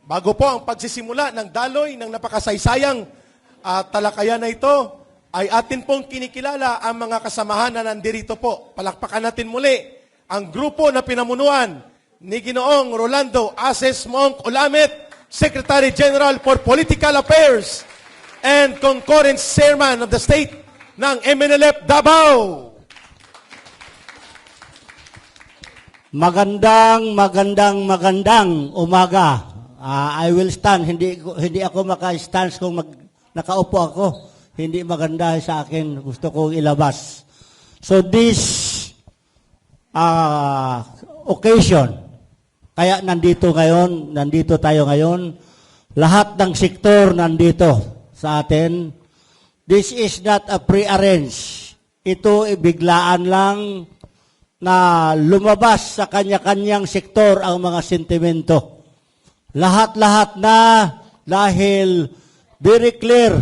Bago po ang pagsisimula ng daloy ng napakasaysayang talakayan na ito, ay atin pong kinikilala ang mga kasamahan na nandirito po. Palakpakan natin muli ang grupo na pinamunuan ni Ginoong Rolando Aces Monk Olamet, Secretary General for Political Affairs and Concurrent Chairman of the State ng MNLF Davao. Magandang umaga. I will stand. Hindi ako maka-stand kung nakaupo ako. Hindi maganda sa akin. Gusto kong ilabas. So this occasion, kaya nandito tayo ngayon, lahat ng sektor nandito sa atin. This is not a pre-arranged. Ito biglaan lang na lumabas sa kanya-kanyang sektor ang mga sentimento. Lahat-lahat na dahil very clear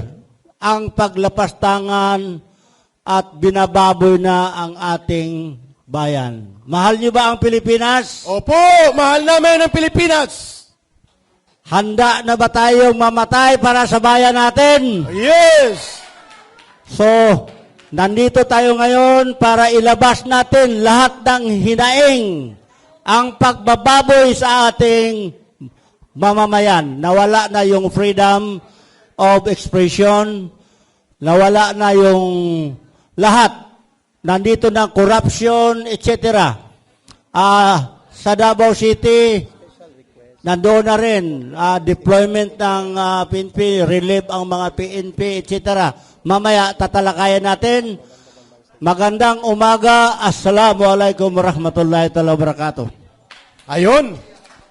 ang paglapastangan at binababoy na ang ating bayan. Mahal niyo ba ang Pilipinas? Opo, mahal namin ang Pilipinas. Handa na ba tayong mamatay para sa bayan natin? Yes! So, nandito tayo ngayon para ilabas natin lahat ng hinaing ang pagbababoy sa ating mamamayan. Nawala na yung freedom of expression, nawala na yung lahat. Nandito na corruption, etc. Sa Davao City, nandoon na rin deployment ng PNP, relieve ang mga PNP, etc. Mamaya tatalakayan natin. Magandang umaga. Assalamualaikum warahmatullahi wabarakatuh. Ayun.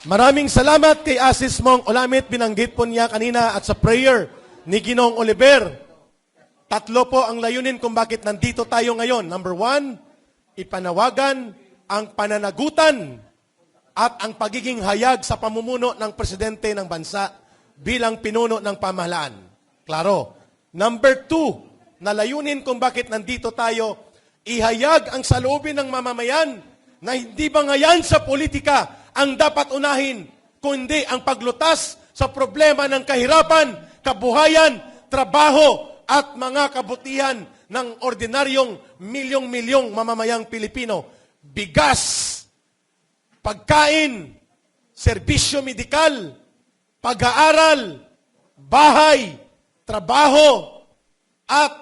Maraming salamat kay Aces Monk Olamet. Binanggit po niya kanina at sa prayer ni Ginoong Oliver. Tatlo po ang layunin kung bakit nandito tayo ngayon. Number 1, ipanawagan ang pananagutan at ang pagiging hayag sa pamumuno ng presidente ng bansa bilang pinuno ng pamahalaan. Klaro. Number 2, na layunin kung bakit nandito tayo, ihayag ang saloobin ng mamamayan na hindi bangayan sa politika ang dapat unahin, kundi ang paglutas sa problema ng kahirapan, kabuhayan, trabaho, at mga kabutihan ng ordinaryong milyong-milyong mamamayang Pilipino. Bigas, pagkain, serbisyo medikal, pag-aaral, bahay, trabaho, at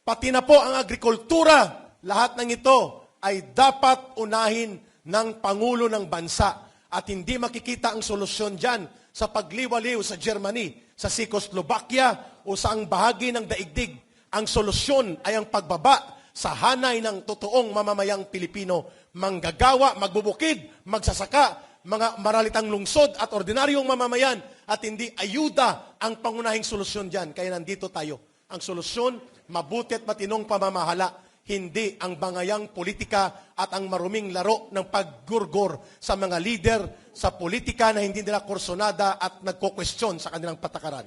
pati na po ang agrikultura. Lahat ng ito ay dapat unahin ng Pangulo ng Bansa. At hindi makikita ang solusyon dyan sa pagliwaliw sa Germany, sa Czechoslovakia o sa ang bahagi ng daigdig. Ang solusyon ay ang pagbaba sa hanay ng totoong mamamayang Pilipino. Manggagawa, magbubukid, magsasaka, mga maralitang lungsod at ordinaryong mamamayan at hindi ayuda ang pangunahing solusyon dyan. Kaya nandito tayo. Ang solusyon, mabuti at matinong pamamahala. Hindi ang bangayang politika at ang maruming laro ng paggurgor sa mga leader sa politika na hindi nila kursonada at nagko-question sa kanilang patakaran.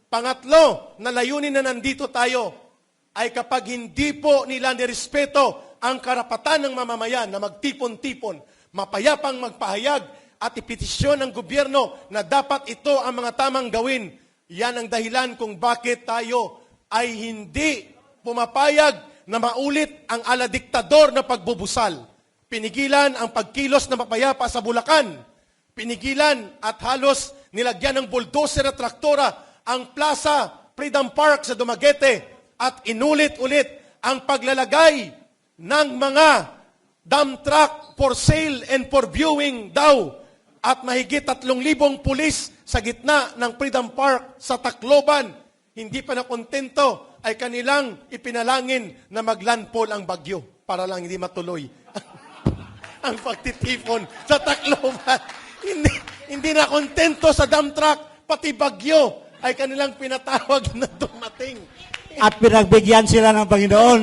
Pangatlo, na layunin na nandito tayo ay kapag hindi po nila nirespeto ang karapatan ng mamamayan na magtipon-tipon, mapayapang magpahayag at ipetisyon ng gobyerno na dapat ito ang mga tamang gawin. Yan ang dahilan kung bakit tayo ay hindi pumapayag na maulit ang ala-diktador na pagbubusal. Pinigilan ang pagkilos na mapayapa sa Bulacan. Pinigilan at halos nilagyan ng bulldozer at traktora ang Plaza Freedom Park sa Dumaguete at inulit-ulit ang paglalagay ng mga dump truck for sale and for viewing daw at mahigit 3,000 pulis sa gitna ng Freedom Park sa Tacloban. Hindi pa nakontento ay kanilang ipinalangin na maglandfall ang bagyo para lang hindi matuloy ang pagtitipon sa Tacloban. Hindi na kontento sa dump truck, pati bagyo ay kanilang pinatawag na dumating. At pinagbigyan sila ng Panginoon.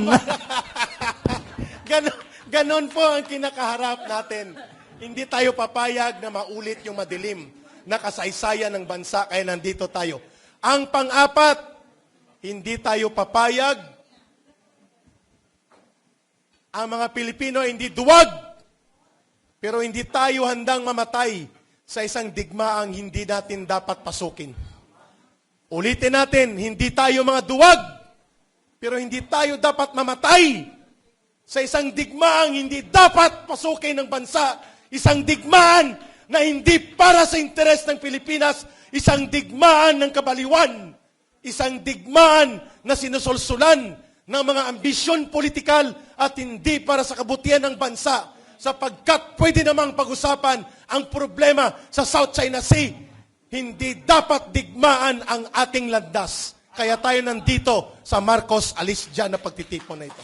Ganon po ang kinakaharap natin. Hindi tayo papayag na maulit yung madilim na kasaysayan ng bansa, kaya nandito tayo. Ang pang-apat, hindi tayo papayag ang mga Pilipino hindi duwag, pero hindi tayo handang mamatay sa isang digmaang hindi natin dapat pasukin. Ulitin natin, hindi tayo mga duwag, pero hindi tayo dapat mamatay sa isang digmaang hindi dapat pasukin ng bansa, isang digmaan na hindi para sa interes ng Pilipinas, isang digmaan ng kabaliwan, isang digmaan na sinusulsulan ng mga ambisyon politikal at hindi para sa kabutihan ng bansa, sapagkat pwede namang pag-usapan ang problema sa South China Sea. Hindi dapat digmaan ang ating landas. Kaya tayo nandito sa Marcos Alis dyan na pagtitipon na ito.